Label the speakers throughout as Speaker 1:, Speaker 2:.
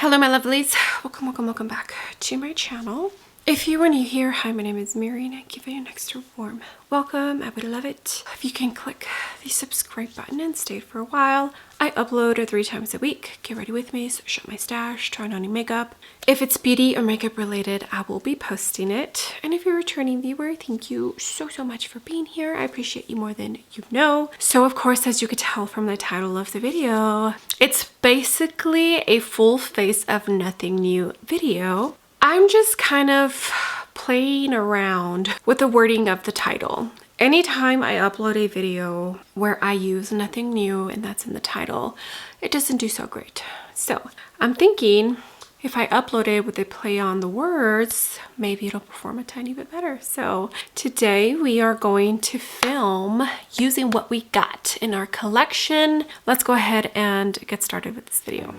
Speaker 1: Hello my lovelies, welcome back to my channel. If you are new here, hi, my name is Mary and I give you an extra warm welcome. I would love it if you can click the subscribe button and stay for a while. I upload 3 times a week. Get ready with me, so show my stash, try on any makeup. If it's beauty or makeup related, I will be posting it. And if you're a returning viewer, thank you so much for being here. I appreciate you more than you know. So of course, as you could tell from the title of the video, it's basically a full face of nothing new video. I'm just kind of playing around with the wording of the title. Anytime I upload a video where I use nothing new and that's in the title, it doesn't do so great. So I'm thinking if I upload it with a play on the words, maybe it'll perform a tiny bit better. So today we are going to film using what we got in our collection. Let's go ahead and get started with this video.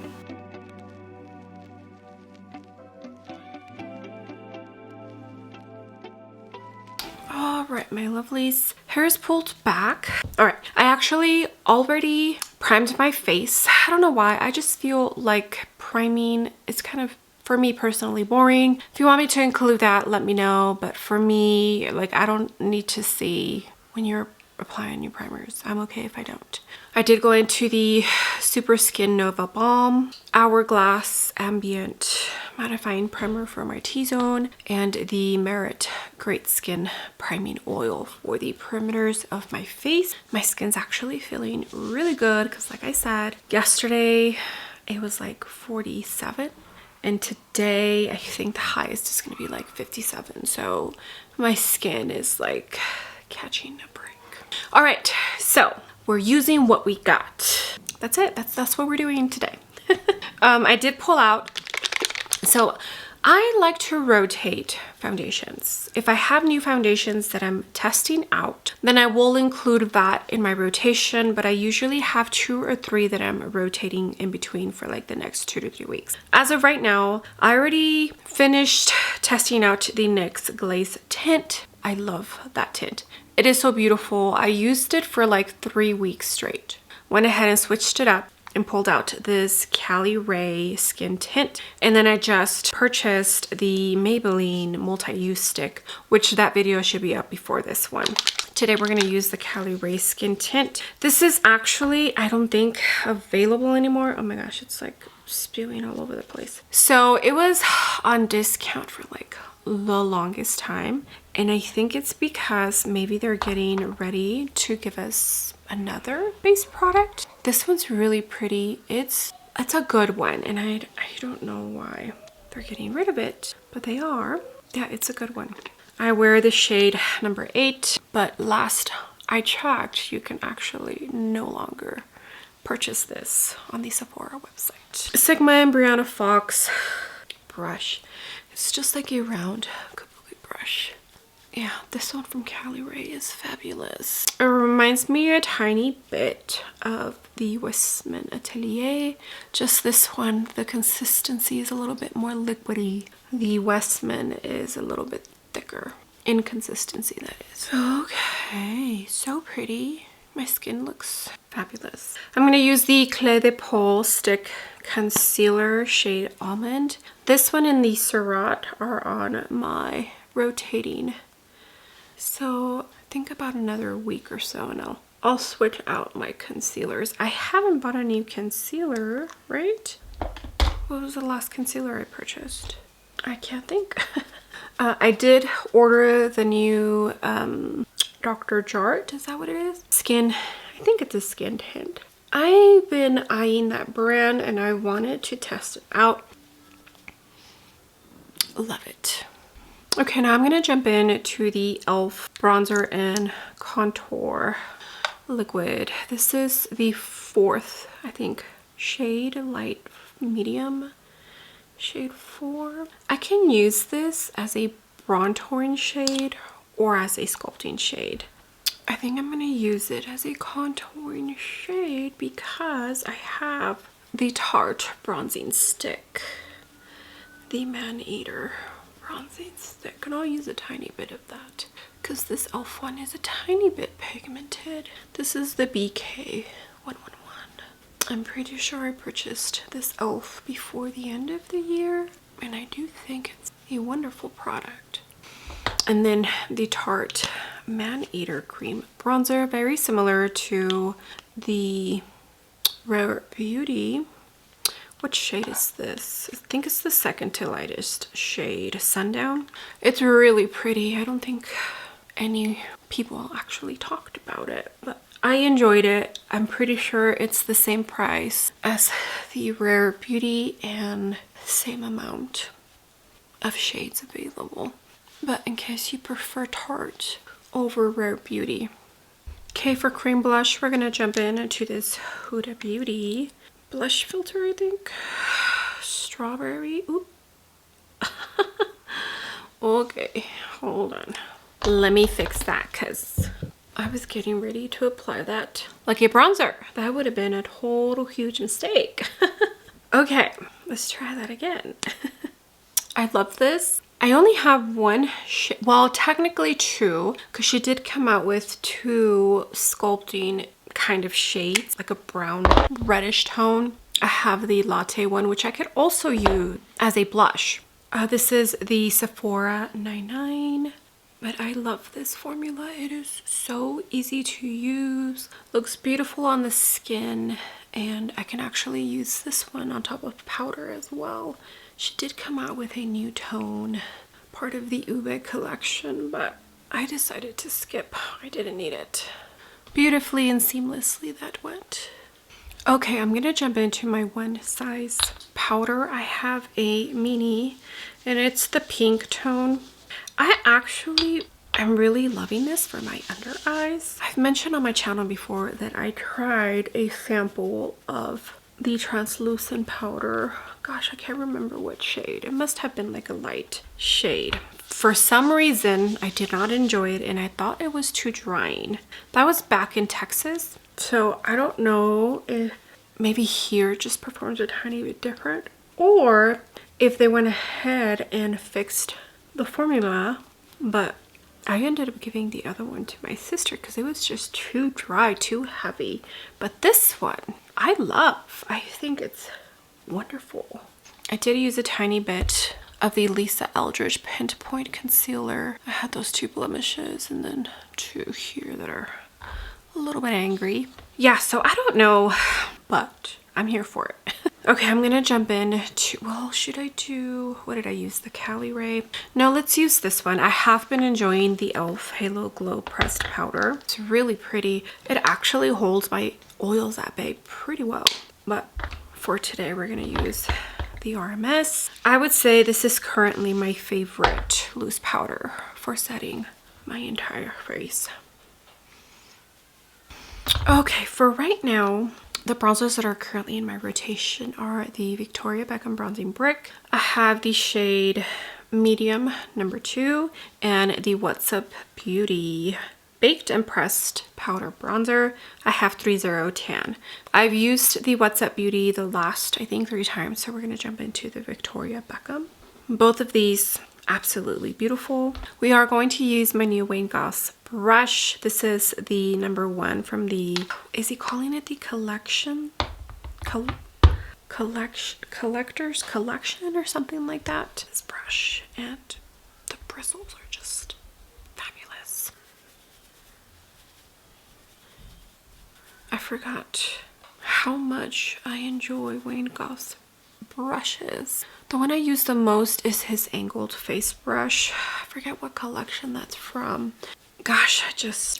Speaker 1: All right, my lovelies, hair is pulled back. All right, I actually already primed my face. I don't know why, I just feel like priming is kind of, for me personally, boring. If you want me to include that, let me know. But for me, like, I don't need to see when you're applying your primers. I'm okay if I don't. I did go into the Super Skin Nova Balm Hourglass Ambient Mattifying Primer for my T-zone and the Merit Great Skin Priming Oil for the perimeters of my face. My skin's actually feeling really good because, like I said, yesterday it was like 47 and today I think the highest is going to be like 57. So my skin is like catching a break. All right, so we're using what we got. That's it. That's what we're doing today. I did pull out. So I like to rotate foundations. If I have new foundations that I'm testing out, then I will include that in my rotation, but I usually have 2 or 3 that I'm rotating in between for like the next 2 to 3 weeks. As of right now, I already finished testing out the NYX Glaze Tint. I love that tint. It is so beautiful. I used it for like 3 weeks straight. Went ahead and switched it up and pulled out this Caliray Skin Tint. And then I just purchased the Maybelline multi-use stick, which that video should be up before this one. Today we're gonna use the Caliray Skin Tint. This is actually, I don't think, available anymore. Oh my gosh, it's like spewing all over the place. So it was on discount for like the longest time. And I think it's because maybe they're getting ready to give us another base product. This one's really pretty. It's a good one, and I don't know why they're getting rid of it, but they are. Yeah, it's a good one. I wear the shade number 8, but last I checked, you can actually no longer purchase this on the Sephora website. Sigma and Brianna Fox brush. It's just like a round kabuki brush. Yeah, this one from Caliray is fabulous. It reminds me a tiny bit of the Westman Atelier. Just this one, the consistency is a little bit more liquidy. The Westman is a little bit thicker in consistency, that is. Okay, so pretty. My skin looks fabulous. I'm gonna use the Clé de Peau Stick Concealer shade Almond. This one and the Surratt are on my rotating. So think about another week or so and I'll switch out my concealers. I haven't bought a new concealer, right? What was the last concealer I purchased? I can't think. I did order the new Dr. Jart, is that what it is? Skin, I think it's a skin tint. I've been eyeing that brand and I wanted to test it out. Love it. Okay, now I'm going to jump in to the e.l.f. bronzer and contour liquid. This is the 4th, I think, shade, light medium, shade 4. I can use this as a contouring shade or as a sculpting shade. I think I'm going to use it as a contouring shade because I have the Tarte bronzing stick, the Man-Eater bronzing stick, and I'll use a tiny bit of that because this e.l.f. one is a tiny bit pigmented. This is the BK 111. I'm pretty sure I purchased this e.l.f. before the end of the year, and I do think it's a wonderful product. And then the Tarte Man Eater Cream Bronzer, very similar to the Rare Beauty. What shade is this? I think it's the second to lightest shade, Sundown. It's really pretty. I don't think any people actually talked about it, but I enjoyed it. I'm pretty sure it's the same price as the Rare Beauty and same amount of shades available. But in case you prefer Tarte over Rare Beauty. Okay, for cream blush, we're gonna jump into this Huda Beauty blush filter, I think. Strawberry. Ooh. Okay, hold on. Let me fix that because I was getting ready to apply that like a bronzer. That would have been a total huge mistake. Okay, let's try that again. I love this. I only have one shade, well, technically two, because she did come out with two sculpting kind of shades, like a brown reddish tone. I have the latte one, which I could also use as a blush. This is the Sephora 99, but I love this formula. It is so easy to use, looks beautiful on the skin, and I can actually use this one on top of powder as well. She did come out with a new tone, part of the Ube collection, but I decided to skip. I didn't need it. Beautifully and seamlessly that went. Okay, I'm gonna jump into my one size powder. I have a mini and it's the pink tone. I'm really loving this for my under eyes. I've mentioned on my channel before that I tried a sample of the translucent powder. Gosh, I can't remember what shade. It must have been like a light shade. For some reason, I did not enjoy it and I thought it was too drying. That was back in Texas. So I don't know if maybe here just performs a tiny bit different, or if they went ahead and fixed the formula, but I ended up giving the other one to my sister because it was just too dry, too heavy. But this one, I love. I think it's wonderful. I did use a tiny bit of the Lisa Eldridge Pinpoint Concealer. I had those two blemishes and then two here that are a little bit angry. Yeah, so I don't know, but I'm here for it. Okay, I'm gonna jump in to, well, should I do, what did I use? The Caliray? No, let's use this one. I have been enjoying the e.l.f. Halo Glow Pressed Powder. It's really pretty. It actually holds my oils at bay pretty well. But for today, we're gonna use the RMS. I would say this is currently my favorite loose powder for setting my entire face. Okay, for right now, the bronzers that are currently in my rotation are the Victoria Beckham Bronzing Brick. I have the shade Medium number 2 and the What's Up Beauty Baked and Pressed Powder Bronzer. I have 30 Tan. I've used the What's Up Beauty the last, I think, 3 times, so we're going to jump into the Victoria Beckham. Both of these absolutely beautiful. We are going to use my new Wayne Goss brush. This is the number 1 from the, is he calling it the collector's collection or something like that. This brush, and the bristles are just fabulous. I forgot how much I enjoy Wayne Goss brushes. The one I use the most is his angled face brush. I forget what collection that's from. Gosh,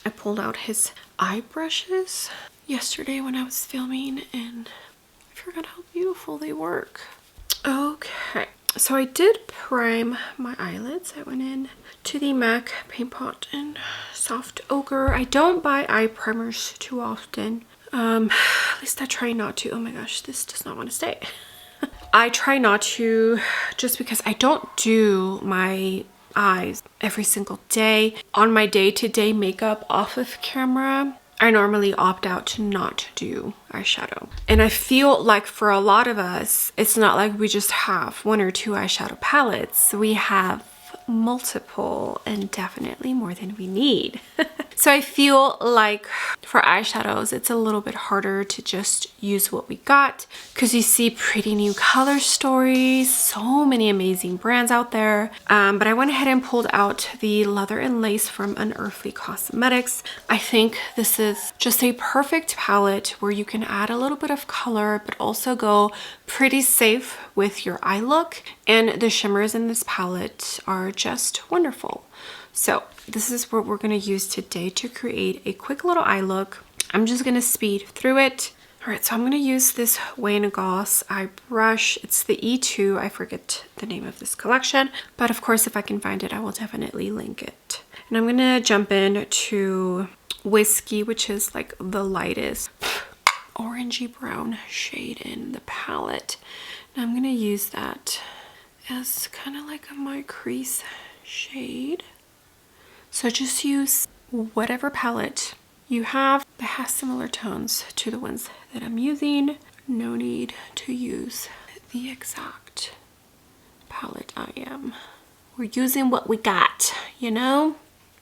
Speaker 1: I pulled out his eye brushes yesterday when I was filming and I forgot how beautiful they work. Okay, so I did prime my eyelids. I went in to the MAC Paint Pot in Soft Ochre. I don't buy eye primers too often. At least I try not to. Oh my gosh, this does not want to stay. I try not to, just because I don't do my eyes every single day. On my day-to-day makeup off of camera, I normally opt out to not do eyeshadow. And I feel like for a lot of us, it's not like we just have 1 or 2 eyeshadow palettes. We have multiple, and definitely more than we need. So I feel like for eyeshadows, it's a little bit harder to just use what we got because you see pretty new color stories, so many amazing brands out there. But I went ahead and pulled out the Leather and Lace from Unearthly Cosmetics. I think this is just a perfect palette where you can add a little bit of color, but also go pretty safe with your eye look. And the shimmers in this palette are just wonderful. So this is what we're going to use today to create a quick little eye look. I'm just going to speed through it. All right, so I'm going to use this Wayne Goss eye brush. It's the E2. I forget the name of this collection, but of course, if I can find it, I will definitely link it. And I'm going to jump in to Whiskey, which is like the lightest orangey brown shade in the palette. And I'm going to use that as kind of like my crease shade. So just use whatever palette you have that has similar tones to the ones that I'm using. No need to use the exact palette I am. We're using what we got, you know?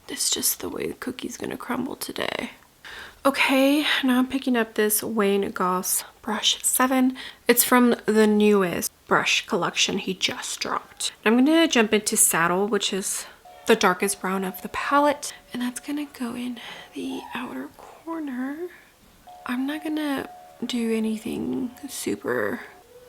Speaker 1: That's just the way the cookie's gonna crumble today. Okay, now I'm picking up this Wayne Goss brush 7. It's from the newest brush collection he just dropped. I'm gonna jump into Saddle, which is the darkest brown of the palette, and that's gonna go in the outer corner. I'm not gonna do anything super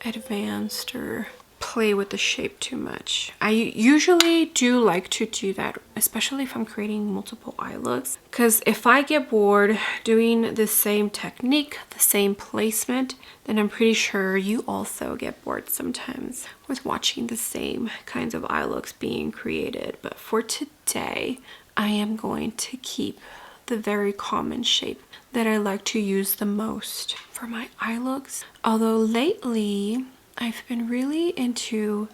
Speaker 1: advanced or play with the shape too much. I usually do like to do that, especially if I'm creating multiple eye looks, because if I get bored doing the same technique, the same placement, then I'm pretty sure you also get bored sometimes with watching the same kinds of eye looks being created. But for today, I am going to keep the very common shape that I like to use the most for my eye looks. Although lately, I've been really into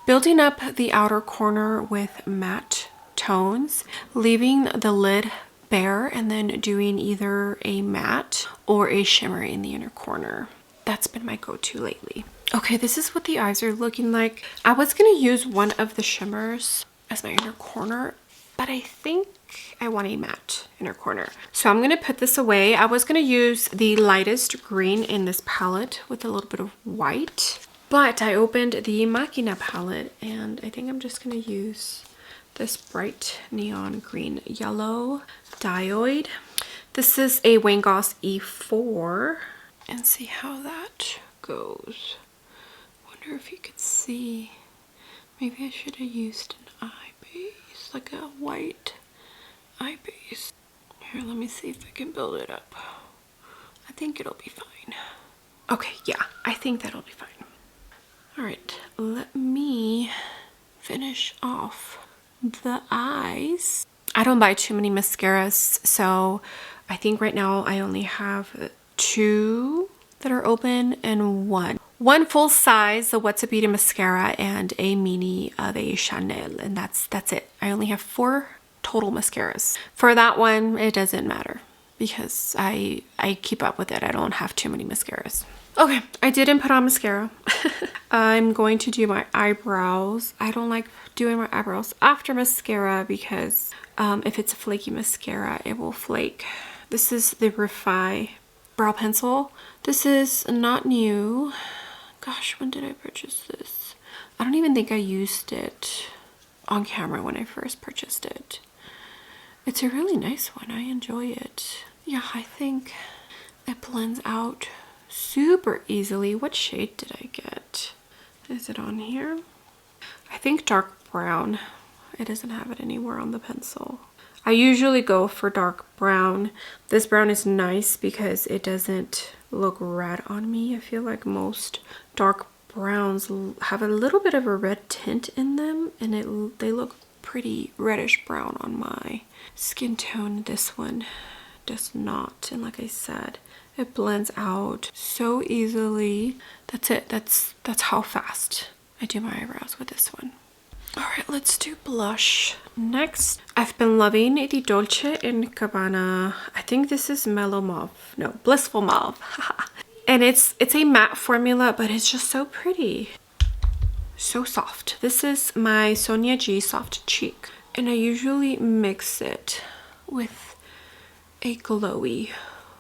Speaker 1: building up the outer corner with matte tones, leaving the lid bare, and then doing either a matte or a shimmer in the inner corner. That's been my go-to lately. Okay, this is what the eyes are looking like. I was gonna use one of the shimmers as my inner corner, but I think I want a matte inner corner. So I'm gonna put this away. I was gonna use the lightest green in this palette with a little bit of white, but I opened the Machina palette and I think I'm just gonna use this bright neon green yellow dioid. This is a Wayne Goss E4, and see how that goes. Wonder if you could see. Maybe I should have used an eye base, like a white eye base. Here, let me see if I can build it up. I think it'll be fine. Okay, yeah, I think that'll be fine. All right, let me finish off the eyes. I don't buy too many mascaras, so I think right now I only have 2 that are open and one full size, the What's a Beauty mascara, and a mini of a Chanel, and that's it. I only have 4 total mascaras. For that one, it doesn't matter because I keep up with it. I don't have too many mascaras. Okay, I didn't put on mascara. I'm going to do my eyebrows. I don't like doing my eyebrows after mascara because if it's a flaky mascara, it will flake. This is the Refi brow pencil. This is not new. Gosh, when did I purchase this? I don't even think I used it on camera when I first purchased it. It's a really nice one. I enjoy it. Yeah, I think it blends out super easily. What shade did I get? Is it on here? I think dark brown. It doesn't have it anywhere on the pencil. I usually go for dark brown. This brown is nice because it doesn't look red on me. I feel like most dark browns have a little bit of a red tint in them, and they look pretty reddish brown on my skin tone. This one does not, and like I said, it blends out so easily. That's it. That's how fast I do my eyebrows with this one. All right, let's do blush next. I've been loving the Dolce & Gabbana. I think this is Mellow Mauve. No, Blissful Mauve. And it's a matte formula, but it's just so pretty. So soft. This is my Sonia G Soft Cheek. And I usually mix it with a glowy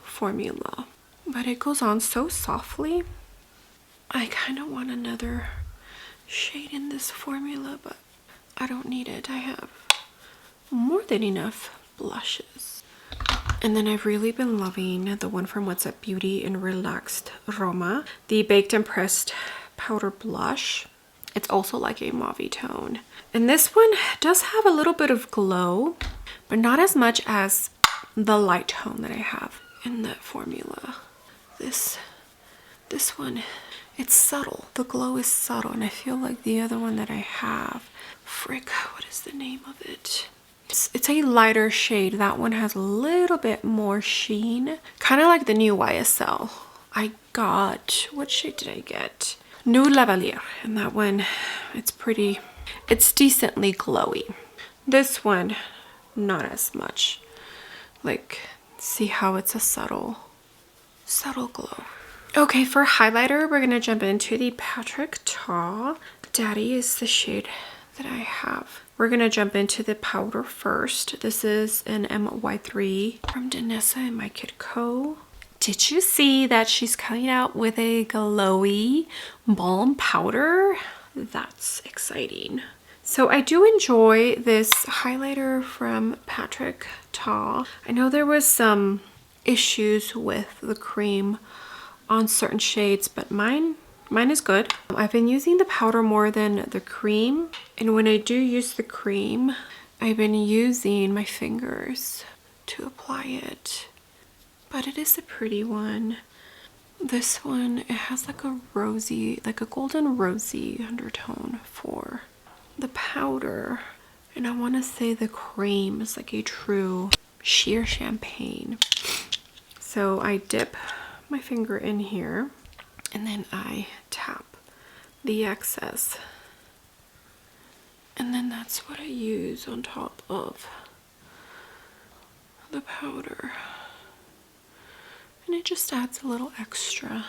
Speaker 1: formula, but it goes on so softly. I kind of want another shade in this formula, but I don't need it. I have more than enough blushes. And then I've really been loving the one from What's Up Beauty in Relaxed Roma, the Baked and Pressed Powder Blush. It's also like a mauve tone. And this one does have a little bit of glow, but not as much as the light tone that I have in that formula. This one, it's subtle. The glow is subtle, and I feel like the other one that I have, frick, what is the name of it? It's a lighter shade. That one has a little bit more sheen, kind of like the new YSL. I got, what shade did I get? New Lavalier, and that one, it's decently glowy. This one, not as much. Like, see how it's a subtle glow. Okay, for highlighter, we're gonna jump into the Patrick Ta. Daddy is the shade that I have. We're gonna jump into the powder first. This is an MY3 from Danessa and My Kid Co. Did you see that she's coming out with a glowy balm powder? That's exciting. So I do enjoy this highlighter from Patrick Ta. I know there was some issues with the cream on certain shades, but mine is good. I've been using the powder more than the cream, and when I do use the cream, I've been using my fingers to apply it. But it is a pretty one. This one, it has like a rosy, like a golden rosy undertone for the powder. And I want to say the cream is like a true sheer champagne. So I dip my finger in here and then I tap the excess. And then that's what I use on top of the powder. And it just adds a little extra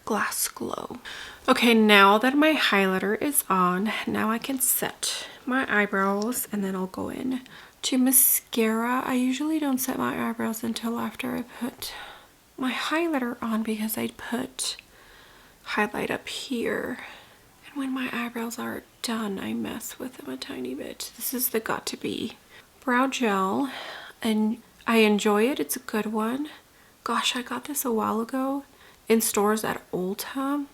Speaker 1: glass glow. Okay, now that my highlighter is on, now I can set my eyebrows, and then I'll go in to mascara. I usually don't set my eyebrows until after I put my highlighter on, because I put highlight up here, and when my eyebrows are done, I mess with them a tiny bit. This is the Got To Be brow gel, and I enjoy it. It's a good one. Gosh, I got this a while ago in stores at Ulta.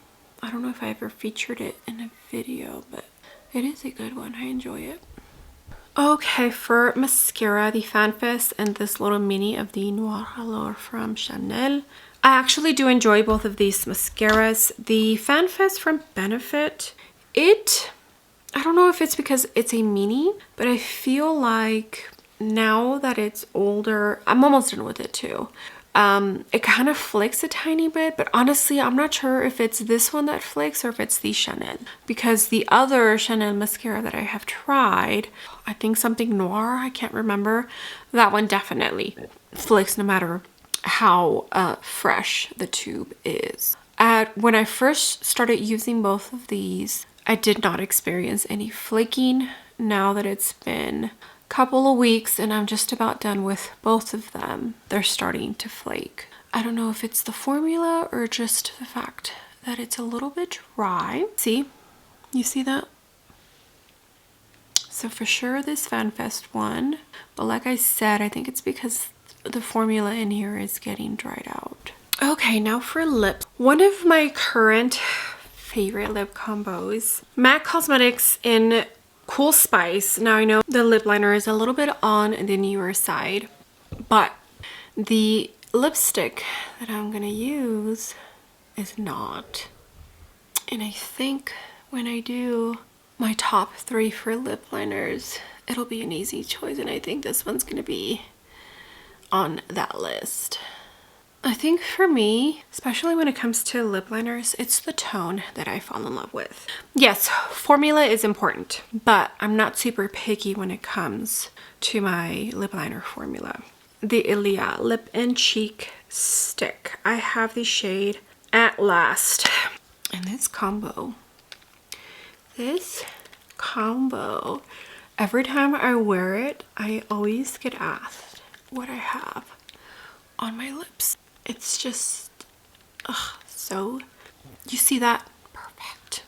Speaker 1: I don't know if I ever featured it in a video, but it is a good one. I enjoy it. Okay, for mascara, the FanFest and this little mini of the Noir Alors from Chanel. I actually do enjoy both of these mascaras. The FanFest from Benefit, I don't know if it's because it's a mini, but I feel like now that it's older, I'm almost done with it too. It kind of flakes a tiny bit, but honestly, I'm not sure if it's this one that flakes or if it's the Chanel, because the other Chanel mascara that I have tried, I think something Noir, I can't remember, that one definitely flakes no matter how fresh the tube is. When I first started using both of these, I did not experience any flaking. Now that it's been couple of weeks and I'm just about done with both of them, they're starting to flake. I don't know if it's the formula or just the fact that it's a little bit dry. See? You see that? So for sure this FanFest one, but like I said, I think it's because the formula in here is getting dried out. Okay, now for lips. One of my current favorite lip combos, MAC Cosmetics in Cool Spice. Now I know the lip liner is a little bit on the newer side, but the lipstick that I'm gonna use is not. And I think when I do my top 3 for lip liners, it'll be an easy choice, and I think this one's gonna be on that list. I think for me, especially when it comes to lip liners, it's the tone that I fall in love with. Yes, formula is important, but I'm not super picky when it comes to my lip liner formula. The Ilia Lip and Cheek Stick. I have the shade At Last. And this combo, every time I wear it, I always get asked what I have on my lips. It's just, so, you see that? Perfect.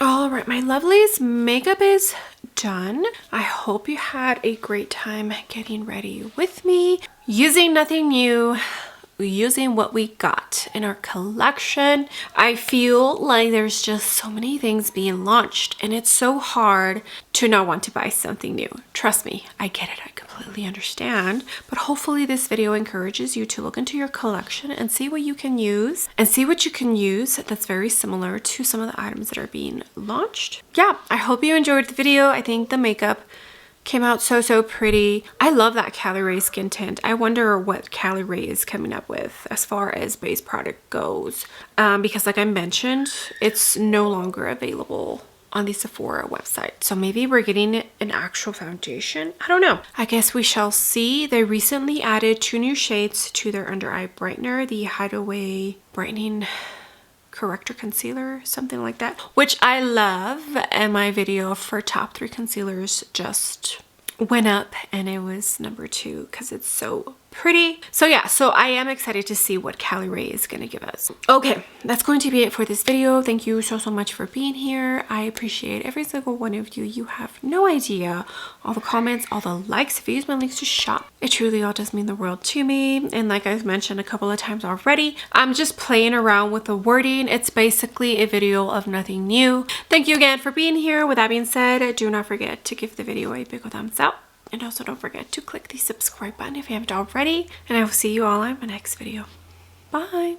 Speaker 1: All right, my lovelies, makeup is done. I hope you had a great time getting ready with me, using nothing new, using what we got in our collection. I feel like there's just so many things being launched and it's so hard to not want to buy something new. Trust me, I get it. I completely understand. But hopefully this video encourages you to look into your collection and see what you can use that's very similar to some of the items that are being launched. Yeah, I hope you enjoyed the video. I think the makeup came out so pretty. I love that Caliray Skin Tint. I wonder what Caliray is coming up with as far as base product goes. Because like I mentioned, it's no longer available on the Sephora website. So maybe we're getting an actual foundation. I don't know. I guess we shall see. They recently added 2 new shades to their under eye brightener, the Hideaway Brightening Corrector Concealer, something like that, which I love. And my video for top 3 concealers just went up and it was number 2 because it's so pretty. So yeah, so I am excited to see what Caliray is going to give us. Okay, that's going to be it for this video. Thank you so much for being here. I appreciate every single one of you. You have no idea. All the comments, all the likes. If you use my links to shop, it truly all does mean the world to me. And like I've mentioned a couple of times already, I'm just playing around with the wording. It's basically a video of nothing new. Thank you again for being here. With that being said, do not forget to give the video a big thumbs up. And also don't forget to click the subscribe button if you haven't already. And I will see you all in my next video. Bye!